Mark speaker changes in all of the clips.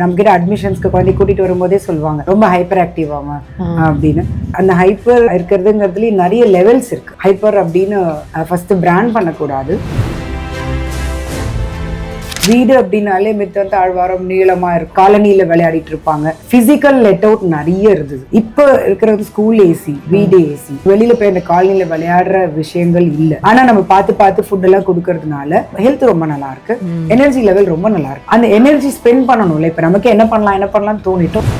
Speaker 1: நம்மகிட்ட அட்மிஷன்ஸ்க்கு குழந்தை கூட்டிட்டு வரும்போதே சொல்லுவாங்க ரொம்ப ஹைப்பர் ஆக்டிவ் ஆமா அப்படின்னு. அந்த ஹைப்பர் இருக்கிறதுங்கிறதுல நிறைய லெவல்ஸ் இருக்கு. ஹைப்பர் அப்படின்னு ஃபர்ஸ்ட் பிராண்ட் பண்ணக்கூடாது. வீடு அப்படின்னாலே மித்த தாழ்வாரம் நீளமா இருக்கு, காலனியில விளையாடிட்டு இருப்பாங்க. பிசிக்கல் லெட் அவுட் நிறைய இருந்தது. இப்ப இருக்கிறது ஸ்கூல் ஏசி, வீடு ஏசி, வெளியில போய் அந்த காலனியில விளையாடுற விஷயங்கள் இல்ல. ஆனா நம்ம பார்த்து ஃபுட் எல்லாம் கொடுக்கறதுனால ஹெல்த் ரொம்ப நல்லா இருக்கு, எனர்ஜி லெவல் ரொம்ப நல்லா இருக்கு. அந்த எனர்ஜி ஸ்பெண்ட் பண்ணணும்ல. இப்ப நமக்கு என்ன பண்ணலாம் தோணிட்டோம்.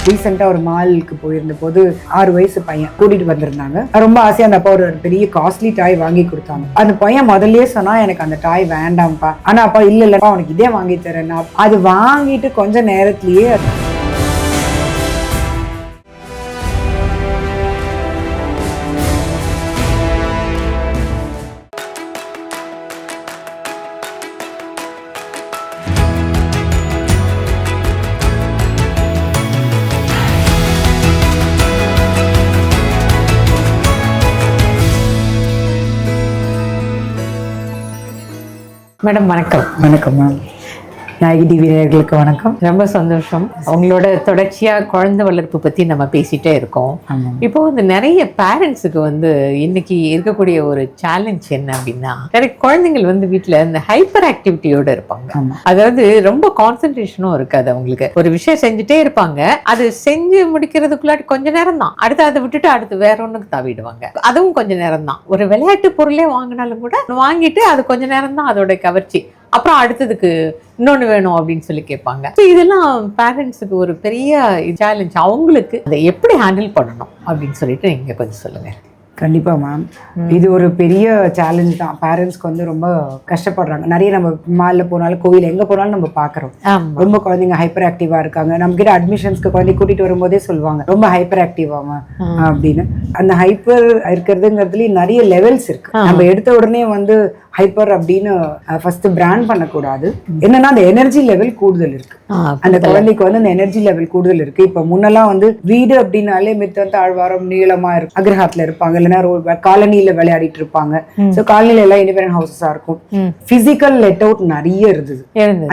Speaker 1: ரீசெண்டா ஒரு மாலுக்கு போயிருந்த போது 6 வயசு பையன் கூட்டிட்டு வந்திருந்தாங்க. ரொம்ப ஆசையா அந்த அப்பா ஒரு பெரிய காஸ்ட்லி டாய் வாங்கி கொடுத்தாங்க. அந்த பையன் முதல்லயே சொன்னா எனக்கு அந்த டாய் வேண்டாம்ப்பா. ஆனா அப்பா இல்லப்பா உனக்கு இதே வாங்கி தரேன். அது வாங்கிட்டு கொஞ்ச நேரத்திலேயே
Speaker 2: மேடம் வணக்கம்.
Speaker 1: வணக்கம் மேம். நாயகி டிவி நேயர்களுக்கு வணக்கம்.
Speaker 2: ரொம்ப சந்தோஷம். உங்களோட தொடர்ச்சியா குழந்தை வளர்ப்பு பத்தி நம்ம பேசிட்டே இருக்கோம். இப்போ வந்து நிறைய பேரண்ட்ஸுக்கு வந்து இன்னைக்கு இருக்கக்கூடிய ஒரு சேலஞ்ச் என்ன அப்படின்னா, நிறைய குழந்தைகள் வந்து வீட்டுல இந்த ஹைப்பர் ஆக்டிவிட்டியோட இருப்பாங்க. அதாவது ரொம்ப கான்சென்ட்ரேஷனும் இருக்காது அவங்களுக்கு. ஒரு விஷயம் செஞ்சுட்டே இருப்பாங்க, அது செஞ்சு முடிக்கிறதுக்குள்ளாடி கொஞ்ச நேரம் தான், அடுத்து அதை விட்டுட்டு அடுத்து வேற ஒண்ணுக்கு தவிடுவாங்க. அதுவும் கொஞ்ச நேரம் தான். ஒரு விளையாட்டு பொருளே வாங்கினாலும் கூட வாங்கிட்டு அது கொஞ்ச நேரம் தான் அதோட கவர்ச்சி, அப்புறம் அடுத்ததுக்கு இன்னொன்று வேணும் அப்படின்னு சொல்லி கேட்பாங்க. ஸோ இதெல்லாம் பேரண்ட்ஸுக்கு ஒரு பெரிய சேலஞ்ச். அவங்களுக்கு அதை எப்படி ஹேண்டில் பண்ணணும் அப்படின்னு சொல்லிட்டு நீங்கள் கொஞ்சம் சொல்லுங்கள்.
Speaker 1: கண்டிப்பா மேம், இது ஒரு பெரிய சேலஞ்ச் தான். பேரண்ட்ஸ்க்கு வந்து ரொம்ப கஷ்டப்படுறாங்க. நிறைய நம்ம மால்ல போனாலும் கோவில் எங்க போனாலும் நம்ம பாக்குறோம், ரொம்ப குழந்தைங்க ஹைப்பர் ஆக்டிவா இருக்காங்க. நம்ம கிட்ட அட்மிஷன்ஸ்க்கு குழந்தை கூட்டிட்டு வரும்போதே சொல்லுவாங்க ரொம்ப ஹைப்பர் ஆக்டிவ் ஆமா அப்படின்னு. அந்த ஹைப்பர் இருக்கிறதுங்கிறதுல நிறைய லெவல்ஸ் இருக்கு. நம்ம எடுத்த உடனே வந்து ஹைப்பர் அப்படின்னு ஃபர்ஸ்ட் பிராண்ட் பண்ணக்கூடாது. என்னன்னா அந்த எனர்ஜி லெவல் கூடுதல் இருக்கு. அந்த குழந்தைக்கு வந்து அந்த எனர்ஜி லெவல் கூடுதல் இருக்கு. இப்ப முன்னெல்லாம் வந்து வீடு அப்படின்னாலே மித்த தாழ்வாரம் நீளமா இருக்கும், அக்ரஹாரத்துல இருப்பாங்க, இல்லைன்னா காலனியில விளையாடிட்டு இருப்பாங்க. சோ காலனில எல்லாம் இண்டிபெண்டன்ட் ஹவுசஸா இருக்கும். பிசிக்கல் லெட் அவுட் நிறைய இருந்தது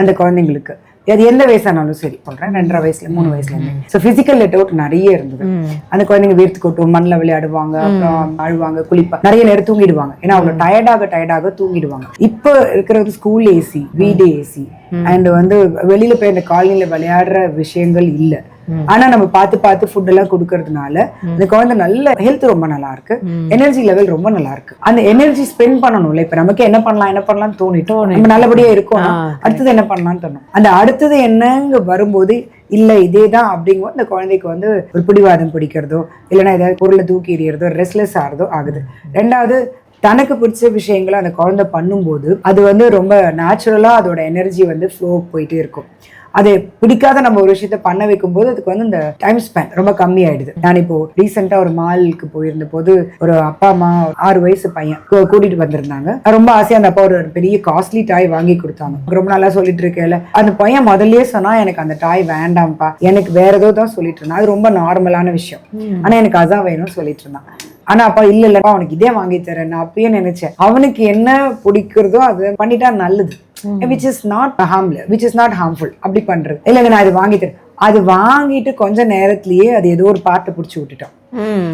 Speaker 1: அந்த குழந்தைங்களுக்கு. அது எந்த வயசானாலும் சரி, சொல்றேன் 2.5 வயசுல 3 வயசுல இருந்து. சோ பிசிக்கல் லெட் அவுட் நிறைய இருந்தது. அந்த குழந்தைங்க வீர்த்து கொட்டும், மண்ணில் விளையாடுவாங்க, அப்புறம் அழுவாங்க, குளிப்பாங்க, நிறைய நேரம் தூங்கிடுவாங்க. ஏன்னா அவங்க டயர்டாக தூங்கிடுவாங்க. இப்ப இருக்கிறது ஸ்கூல் ஏசி, வீடு ஏசி, அண்ட் வந்து வெளியில போய் அந்த காலனில விளையாடுற விஷயங்கள் இல்ல. ஆனா நம்ம பார்த்து ஃபுட் எல்லாம் கொடுக்கறதுனால அந்த குழந்தை நல்ல ஹெல்த் ரொம்ப நல்லா இருக்கு, எனர்ஜி லெவல் ரொம்ப நல்லா இருக்கு. அந்த எனர்ஜி ஸ்பெண்ட் பண்ணணும்ல. இப்ப நமக்கு என்ன பண்ணலாம் தோணிட்டோம், நம்ம நல்லபடியா இருக்கோம், அடுத்தது என்ன பண்ணலாம்னு தோணும். அந்த அடுத்தது என்னங்க வரும்போது இல்ல இதேதான் அப்படிங்கும்போது அந்த குழந்தைக்கு வந்து ஒரு பிடிவாதம் பிடிக்கிறதோ, இல்லைன்னா ஏதாவது பொருளை தூக்கி எறியறதோ, ரெஸ்ட்லெஸ் ஆகிறதோ ஆகுது. ரெண்டாவது, தனக்கு பிடிச்ச விஷயங்களை அந்த குழந்தை பண்ணும்போது அது வந்து ரொம்ப நேச்சுரலா அதோட எனர்ஜி வந்து ஃப்ளோ போயிட்டே இருக்கும். அதை பிடிக்காத நம்ம ஒரு விஷயத்த பண்ண வைக்கும் போது அதுக்கு வந்து இந்த டைம் ஸ்பெண்ட் ரொம்ப கம்மி ஆயிடுது. நான் இப்போ ரீசெண்டா ஒரு மாலுக்கு போயிருந்த போது ஒரு அப்பா அம்மா 6 வயசு பையன் கூட்டிட்டு வந்திருந்தாங்க. ரொம்ப ஆசையா அந்த அப்பா ஒரு பெரிய காஸ்ட்லி டாய் வாங்கி கொடுத்தாங்க. ரொம்ப நல்லா சொல்லிட்டு இருக்கேன். அந்த பையன் முதல்லயே சொன்னா எனக்கு அந்த டாய் வேண்டாம்ப்பா, எனக்கு வேற ஏதோ தான் சொல்லிட்டு இருந்தான். அது ரொம்ப நார்மலான விஷயம், ஆனா எனக்கு அதான் வேணும்னு சொல்லிட்டு இருந்தான். ஆனா அப்பா இல்லப்பா உனக்கு இதே வாங்கி தரேன். நான் அப்பயே நினைச்சேன் அவனுக்கு என்ன பிடிக்கிறதோ அதை பண்ணிட்டா நல்லது, which is not harmless, which is not harmful. அப்படி பண்றது இல்லைங்க, நான் இது வாங்கி தரேன். அது வாங்கிட்டு கொஞ்ச நேரத்திலேயே அது ஏதோ ஒரு பாட்டை பிடிச்சி விட்டுட்டான்.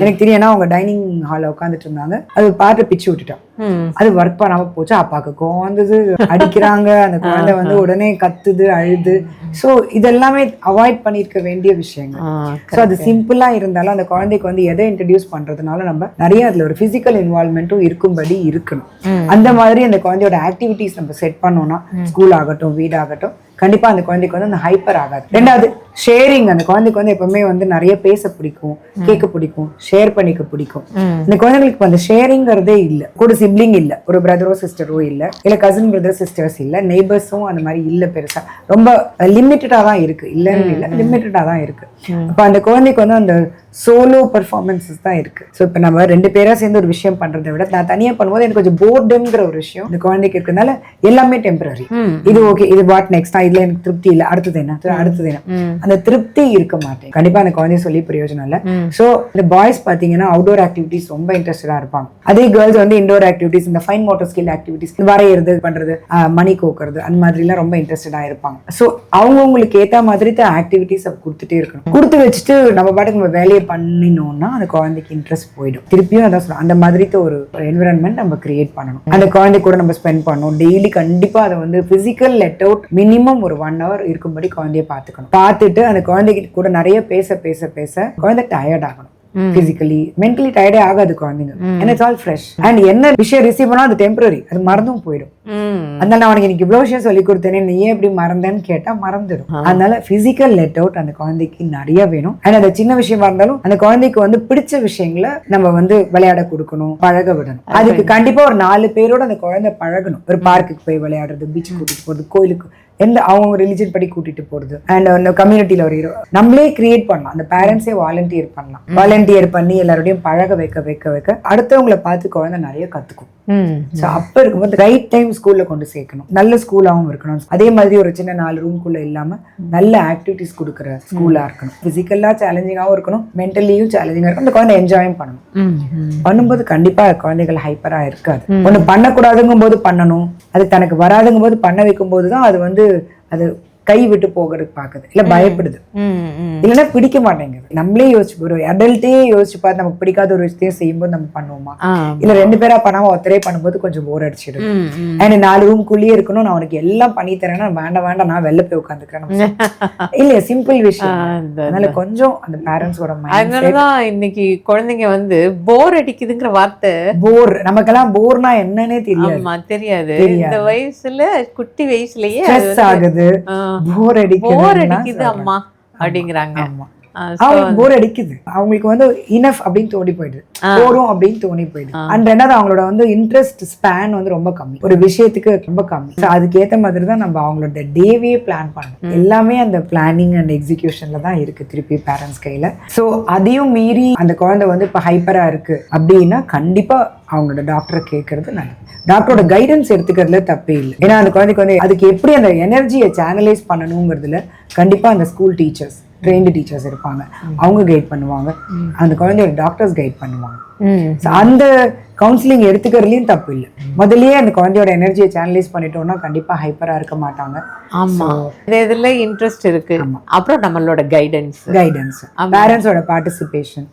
Speaker 1: எனக்கு தெரியும், அவங்க டைனிங் ஹால்ல உட்காந்துட்டு இருந்தாங்க, அது பாட்டை பிச்சு விட்டுட்டான். அது ஒர்க் பண்ணாம போச்சு. அப்பாக்கு கோவந்தது, அடிக்கிறாங்க, அந்த குழந்தை வந்து உடனே கத்துது, அழுது. சோ இதெல்லாமே அவாய்ட் பண்ணிருக்க வேண்டிய விஷயங்கள். சோ அது சிம்பிளா இருந்தாலும் அந்த குழந்தைக்கு வந்து எதை இன்ட்ரடியூஸ் பண்றதுனால நம்ம நிறைய அதுல ஒரு பிசிக்கல் இன்வால்வ்மெண்ட்டும் இருக்கும்படி இருக்கணும். அந்த மாதிரி அந்த குழந்தையோட ஆக்டிவிட்டிஸ் நம்ம செட் பண்ணோம்னா, ஸ்கூல் ஆகட்டும் வீடாகட்டும், கண்டிப்பா அந்த குழந்தைக்கு வந்து அந்த ஹைப்பர் ஆகாது. ரெண்டாவது, ஷேரிங். அந்த குழந்தைக்கு வந்து எப்பவுமே வந்து நிறைய பேச பிடிக்கும், கேட்க பிடிக்கும், ஷேர் பண்ணிக்க பிடிக்கும். இந்த குழந்தைங்களுக்கு அந்த ஷேரிங்கிறதே இல்ல. கூட சிப்ளிங் இல்ல, ஒரு பிரதரோ சிஸ்டரோ இல்ல கசின் பிரதர் சிஸ்டர்ஸ் இல்ல, நெய்பர்ஸும் அந்த மாதிரி இல்ல. பெருசா ரொம்ப லிமிட்டடா தான் இருக்கு, இல்லன்னு இல்ல, லிமிட்டடா தான் இருக்கு. அப்ப அந்த குழந்தைக்கு வந்து அந்த சோலோ பெர்ஃபார்மன்ஸஸ் தான் இருக்கு. ஸோ இப்போ நம்ம 2 பேரா சேர்ந்து ஒரு விஷயம் பண்றதை விட நான் தனியா பண்ணும்போது எனக்கு கொஞ்சம் போர்டுங்கிற ஒரு விஷயம் இந்த குழந்தைக்கு இருக்கிறதுனால எல்லாமே டெம்பரரி. இது ஓகே, இது வாட் நெக்ஸ்ட், இதுல எனக்கு திருப்தி இல்லை, அடுத்தது என்ன, அந்த திருப்தி இருக்க மாட்டேன். கண்டிப்பா அந்த குழந்தைய சொல்லி பிரயோஜனம் இல்லை. ஸோ இந்த பாய்ஸ் பாத்தீங்கன்னா அவுட்டோர் ஆக்டிவிட்டிஸ் ரொம்ப இன்ட்ரெஸ்டடா இருப்பாங்க. அதே கேர்ள்ஸ் வந்து இண்டோர் ஆக்டிவிட்டிஸ், இந்த ஃபைன் மோட்டர் ஸ்கில் ஆக்டிவிட்டிஸ், வரையிறது பண்றது, மணி கோக்குறது, அந்த மாதிரி எல்லாம் ரொம்ப இன்ட்ரெஸ்டடா இருப்பாங்க. ஸோ அவங்கவுங்களுக்கு ஏத்த மாதிரி ஆக்டிவிட்டிஸ் கொடுத்துட்டே இருக்கணும். கொடுத்து வச்சுட்டு நம்ம பாட்டுக்கு நம்ம வேலையை பண்ணினோம்னா அந்த குழந்தைக்கு இன்ட்ரெஸ்ட் போயிடும். திருப்பியும் அதான் சொல்றோம், அந்த மாதிரி ஒரு என்விரான்மெண்ட் நம்ம கிரியேட் பண்ணணும். அந்த குழந்தை கூட நம்ம ஸ்பெண்ட் பண்ணணும். டெய்லி கண்டிப்பா அதை வந்து பிசிக்கல் லெட் அவுட் மினிமம் ஒரு 1 hour இருக்கும்படி குழந்தைய பார்த்துக்கணும். பார்த்துட்டு அந்த குழந்தைகிட்ட கூட நிறைய பேச பேச பேச குழந்தை டயர்ட் ஆகணும். பிசிக்கலி மென்டலி டயர்டே ஆகாது குழந்தைங்க. and it's all fresh. and என்ன விஷயம் ரிசீவ் பண்ணா அது டெம்பரரி, அது மறந்தும் போயிடும். அதனால நான் உனக்கு இவ்வளவு விஷயம் சொல்லி கொடுத்தேனே, நீ ஏன் இப்படி மறந்தேன்னு கேட்டா மறந்துடும். அதனால பிசிக்கல் லெட் அவுட் அந்த குழந்தைக்கு நிறைய வேணும். அண்ட் அந்த சின்ன விஷயமா இருந்தாலும் அந்த குழந்தைக்கு வந்து பிடிச்ச விஷயங்களை நம்ம வந்து விளையாட கொடுக்கணும், பழக விடணும். அதுக்கு கண்டிப்பா ஒரு 4 பேரோட அந்த குழந்தை பழகணும். ஒரு பார்க்குக்கு போய் விளையாடுறது, பீச்சுக்கு கூட்டிட்டு போறது, கோயிலுக்கு எந்த அவங்க ரிலிஜன் படி கூட்டிட்டு போறது, அண்ட் அந்த கம்யூனிட்டியில ஒரு நம்மளே கிரியேட் பண்ணலாம். அந்த பேரண்ட்ஸே வாலண்டியர் பண்ணலாம். வாலண்டியர் பண்ணி எல்லாரோடையும் பழக வைக்க வைக்க வைக்க அடுத்தவங்களை பார்த்து குழந்தை நிறைய கத்துக்கும். ஸோ அப்ப இருக்கும்போது ரைட் டைம் ஸ்கூல்ல கொண்டு சேர்க்கணும். நல்ல ஸ்கூலாகவும் இருக்கணும். அதே மாதிரி ஒரு சின்ன 4 ரூம்குள்ள இல்லாம நல்ல ஆக்டிவிட்டிஸ் கொடுக்குற ஸ்கூலா இருக்கணும். பிசிக்கலா சேலஞ்சிங்காகவும் இருக்கணும், மென்டலியும் சேலஞ்சிங்கா இருக்கணும். அந்த குழந்தை என்ஜாயும் பண்ணணும். பண்ணும்போது கண்டிப்பா குழந்தைகள் ஹைப்பரா இருக்காது. ஒண்ணு பண்ணக்கூடாதுங்கும் போது பண்ணணும், அது தனக்கு வராதுங்கும் போது பண்ண வைக்கும் போதுதான் அது வந்து அது கை விட்டு போகிறதுக்கு பாக்குது, இல்ல பயப்படுது, இல்லைன்னா பிடிக்க மாட்டேங்குது. நம்மளே யோசிச்சு ஒரு அடல்ட்டே யோசிச்சு பார்த்து நமக்கு பிடிக்காத ஒரு விஷயத்தையும் செய்யும்போது நம்ம பண்ணுவோமா? இல்ல 2 பேரா பண்ணாம ஒருத்தரே பண்ணும்போது கொஞ்சம் போர் அடிச்சிடும். அண்ட் 4 ரூம்குள்ளேயே இருக்கணும், நான் உனக்கு எல்லாம் பண்ணி தரேன்னா வேண்டாம் நான் வெளில போய் உட்காந்துக்கிறேன். இல்ல சிம்பிள் விஷயம். அதனால கொஞ்சம் அந்த பேரண்ட்ஸோட
Speaker 2: அதனாலதான் இன்னைக்கு குழந்தைங்க வந்து போர் அடிக்குதுங்கிற வார்த்தை,
Speaker 1: போர் நமக்கெல்லாம் போர்னா என்னன்னே
Speaker 2: தெரியாது. இந்த வயசுல குட்டி வயசுலயே
Speaker 1: ஆகுது, போர் அடிக்குது
Speaker 2: அம்மா அப்படிங்கிறாங்க.
Speaker 1: அவங்களுக்கு போர் அடிக்குது, அவங்களுக்கு வந்து இனஃப் அப்படின்னு தோணி போயிடுது, போரும் அப்படின்னு தோணி போயிடுது. அண்ட் ரெண்டாவது அவங்களோட வந்து இன்ட்ரெஸ்ட் ஸ்பேன் வந்து ரொம்ப கம்மி, ஒரு விஷயத்துக்கு ரொம்ப கம்மி. அதுக்கு ஏத்த மாதிரி தான் நம்ம அவங்களோட டேவே பிளான் பண்ணணும். எல்லாமே அந்த பிளானிங் அண்ட் எக்ஸிகியூஷன்ல தான் இருக்கு திருப்பி பேரண்ட்ஸ் கையில. ஸோ அதையும் மீறி அந்த குழந்தை வந்து இப்போ ஹைப்பரா இருக்கு அப்படின்னா கண்டிப்பா அவங்களோட டாக்டரை கேட்கறது நல்லது. டாக்டரோட கைடன்ஸ் எடுத்துக்கிறதுல தப்பே இல்லை. ஏன்னா அந்த குழந்தைக்கு வந்து அதுக்கு எப்படி அந்த எனர்ஜியை சேனலைஸ் பண்ணணுங்கிறதுல கண்டிப்பா அந்த ஸ்கூல் டீச்சர்ஸ், ட்ரெயின்டு டீச்சர்ஸ் இருப்பாங்க, அவங்க கைட் பண்ணுவாங்க. அந்த குழந்தையோட டாக்டர்ஸ் கைட் பண்ணுவாங்க. அந்த கவுன்சிலிங் எடுத்துக்கிறதுலயும் தப்பு இல்லை. முதல்லயே அந்த குழந்தையோட எனர்ஜியை சேனலைஸ் பண்ணிட்டோம்னா கண்டிப்பா ஹைப்பரா இருக்க மாட்டாங்க.
Speaker 2: ஆமா, இதுல இன்ட்ரெஸ்ட் இருக்கு. அப்புறம் நம்மளோட கைடன்ஸ்
Speaker 1: பேரண்ட்ஸோட பார்ட்டிசிபேஷன்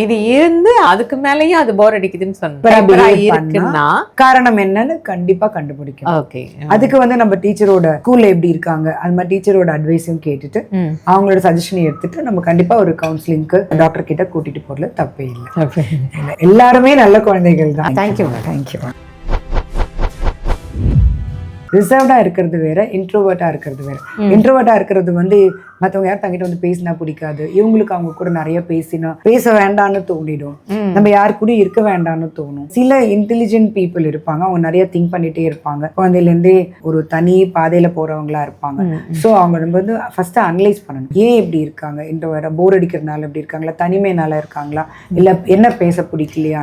Speaker 2: இது இருந்து அதுக்கு மேலயும் அது போர் அடிக்குதுன்னு சொன்னா
Speaker 1: காரணம் என்னன்னு கண்டிப்பா கண்டுபிடிக்கும்.
Speaker 2: ஓகே,
Speaker 1: அதுக்கு வந்து நம்ம டீச்சரோட ஸ்கூல்ல எப்படி இருக்காங்க அது மாதிரி டீச்சரோட அட்வைஸும் கேட்டுட்டு அவங்களோட சஜஷனை எடுத்துட்டு நம்ம கண்டிப்பா ஒரு கவுன்சிலிங்க்கு டாக்டர் கிட்ட கூட்டிட்டு போறதுல தப்பே இல்லை. எல்லாருமே நல்ல குழந்தைகள் தான். தேங்க்யூ. ரிசர்வ்டா இருக்கிறது வேற, இன்ட்ரோவர்ட்டா இருக்கிறது வேற. இன்ட்ரோவர்ட்டா இருக்கிறது வந்து மற்றவங்க யாரும் தங்கிட்ட வந்து பேசினா பிடிக்காது, இவங்களுக்கு அவங்க கூட நிறைய பேச வேண்டாம்னு தோணிடும், நம்ம யாரு கூட இருக்க வேண்டாம்னு தோணும். சில இன்டெலிஜென்ட் பீப்புள் இருப்பாங்க, அவங்க நிறைய திங்க் பண்ணிட்டே இருப்பாங்க, குழந்தையிலேருந்தே ஒரு தனி பாதையில போறவங்களா இருப்பாங்க. ஸோ அவங்க நம்ம வந்து ஃபர்ஸ்ட் அனலைஸ் பண்ணணும், ஏன் இப்படி இருக்காங்க, இன்ட்ரோவர்ட்டா போர் அடிக்கிறதுனால இப்படி இருக்காங்களா, தனிமைனால இருக்காங்களா, இல்ல என்ன பேச பிடிக்கலையா.